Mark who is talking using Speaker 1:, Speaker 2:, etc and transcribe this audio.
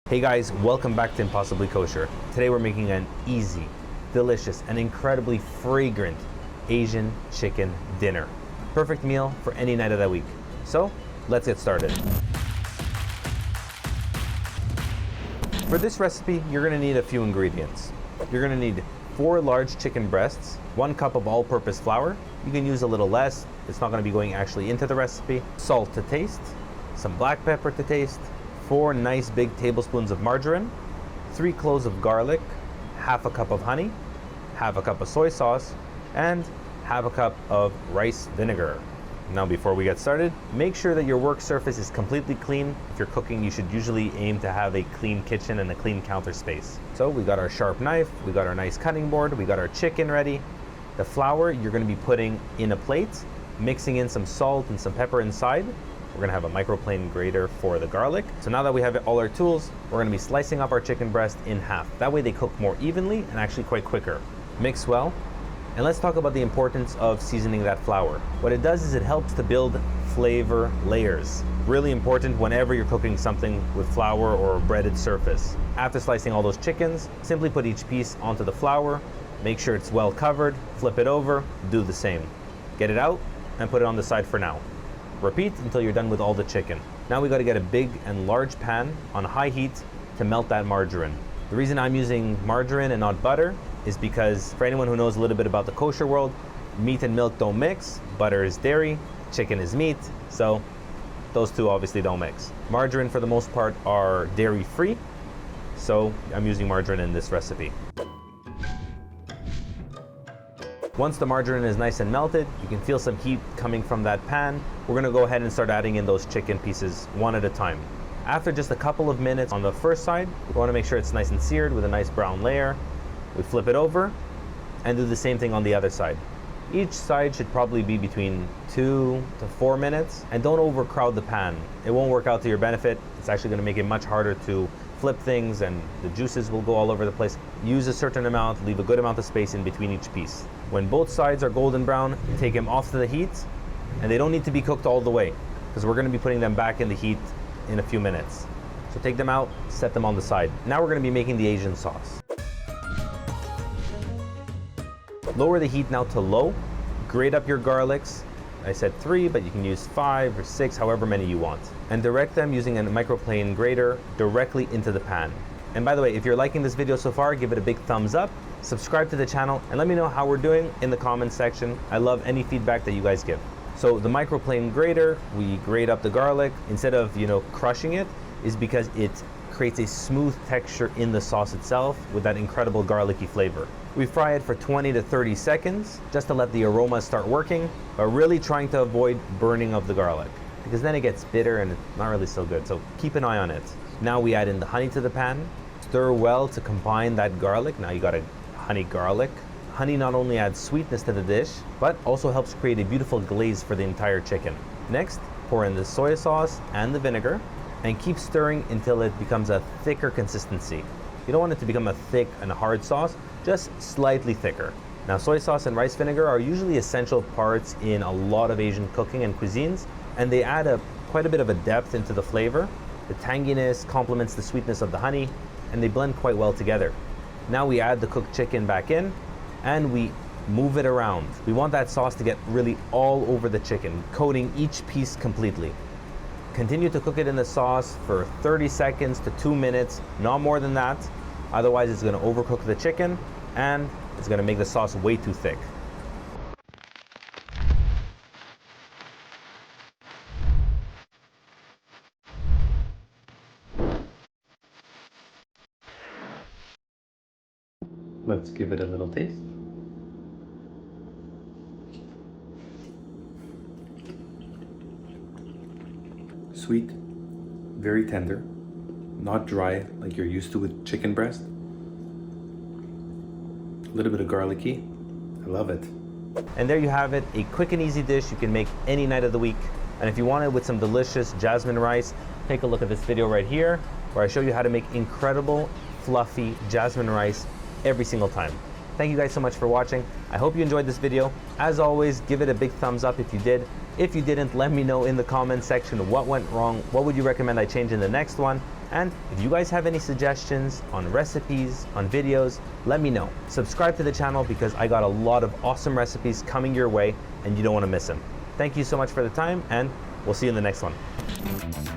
Speaker 1: Hey guys, welcome back to Impossibly Kosher. Today we're making an easy, delicious, and incredibly fragrant Asian chicken dinner. Perfect meal for any night of the week. So, let's get started. For this recipe, you're gonna need a few ingredients. You're gonna need 4 large chicken breasts, 1 cup of all-purpose flour. You can use a little less. It's not gonna be going actually into the recipe. Salt to taste, some black pepper to taste, 4 nice big tablespoons of margarine, 3 cloves of garlic, half a cup of honey, half a cup of soy sauce, and half a cup of rice vinegar. Now before we get started, make sure that your work surface is completely clean. If you're cooking, you should usually aim to have a clean kitchen and a clean counter space. So we got our sharp knife, we got our nice cutting board, we got our chicken ready. The flour you're gonna be putting in a plate, mixing in some salt and some pepper inside. We're gonna have a microplane grater for the garlic. So now that we have all our tools, we're gonna be slicing up our chicken breast in half. That way they cook more evenly and actually quite quicker. Mix well. And let's talk about the importance of seasoning that flour. What it does is it helps to build flavor layers. Really important whenever you're cooking something with flour or a breaded surface. After slicing all those chickens, simply put each piece onto the flour, make sure it's well covered, flip it over, do the same. Get it out and put it on the side for now. Repeat until you're done with all the chicken. Now we got to get a big and large pan on high heat to melt that margarine. The reason I'm using margarine and not butter is because for anyone who knows a little bit about the kosher world, meat and milk don't mix, butter is dairy, chicken is meat, so those two obviously don't mix. Margarine for the most part are dairy free, so I'm using margarine in this recipe. Once the margarine is nice and melted, you can feel some heat coming from that pan. We're gonna go ahead and start adding in those chicken pieces one at a time. After just a couple of minutes on the first side, we wanna make sure it's nice and seared with a nice brown layer. We flip it over and do the same thing on the other side. Each side should probably be between 2 to 4 minutes, and don't overcrowd the pan. It won't work out to your benefit. It's actually gonna make it much harder to flip things and the juices will go all over the place. Use a certain amount, leave a good amount of space in between each piece. When both sides are golden brown, take them off to the heat, and they don't need to be cooked all the way because we're going to be putting them back in the heat in a few minutes. So take them out, set them on the side. Now we're going to be making the Asian sauce. Lower the heat now to low, grate up your garlics. I said 3, but you can use 5 or 6, however many you want. And direct them using a microplane grater directly into the pan. And by the way, if you're liking this video so far, give it a big thumbs up, subscribe to the channel, and let me know how we're doing in the comments section. I love any feedback that you guys give. So the microplane grater, we grate up the garlic. Instead of, crushing it, is because it creates a smooth texture in the sauce itself with that incredible garlicky flavor. We fry it for 20 to 30 seconds just to let the aroma start working, but really trying to avoid burning of the garlic because then it gets bitter and it's not really so good. So keep an eye on it. Now we add in the honey to the pan. Stir well to combine that garlic. Now you got a honey garlic. Honey not only adds sweetness to the dish, but also helps create a beautiful glaze for the entire chicken. Next, pour in the soy sauce and the vinegar and keep stirring until it becomes a thicker consistency. You don't want it to become a thick and hard sauce, just slightly thicker. Now soy sauce and rice vinegar are usually essential parts in a lot of Asian cooking and cuisines, and they add quite a bit of a depth into the flavor. The tanginess complements the sweetness of the honey, and they blend quite well together. Now we add the cooked chicken back in and we move it around. We want that sauce to get really all over the chicken, coating each piece completely. Continue to cook it in the sauce for 30 seconds to 2 minutes, not more than that. Otherwise it's gonna overcook the chicken and it's gonna make the sauce way too thick. Let's give it a little taste. Sweet, very tender, not dry like you're used to with chicken breast. A little bit of garlicky. I love it. And there you have it, a quick and easy dish you can make any night of the week. And if you want it with some delicious jasmine rice, take a look at this video right here where I show you how to make incredible, fluffy jasmine rice every single time. Thank you guys so much for watching. I hope you enjoyed this video. As always, give it a big thumbs up if you did. If you didn't, let me know in the comments section what went wrong, what would you recommend I change in the next one, And if you guys have any suggestions on recipes, on videos, let me know. Subscribe to the channel because I got a lot of awesome recipes coming your way and you don't want to miss them. Thank you so much for the time, and we'll see you in the next one.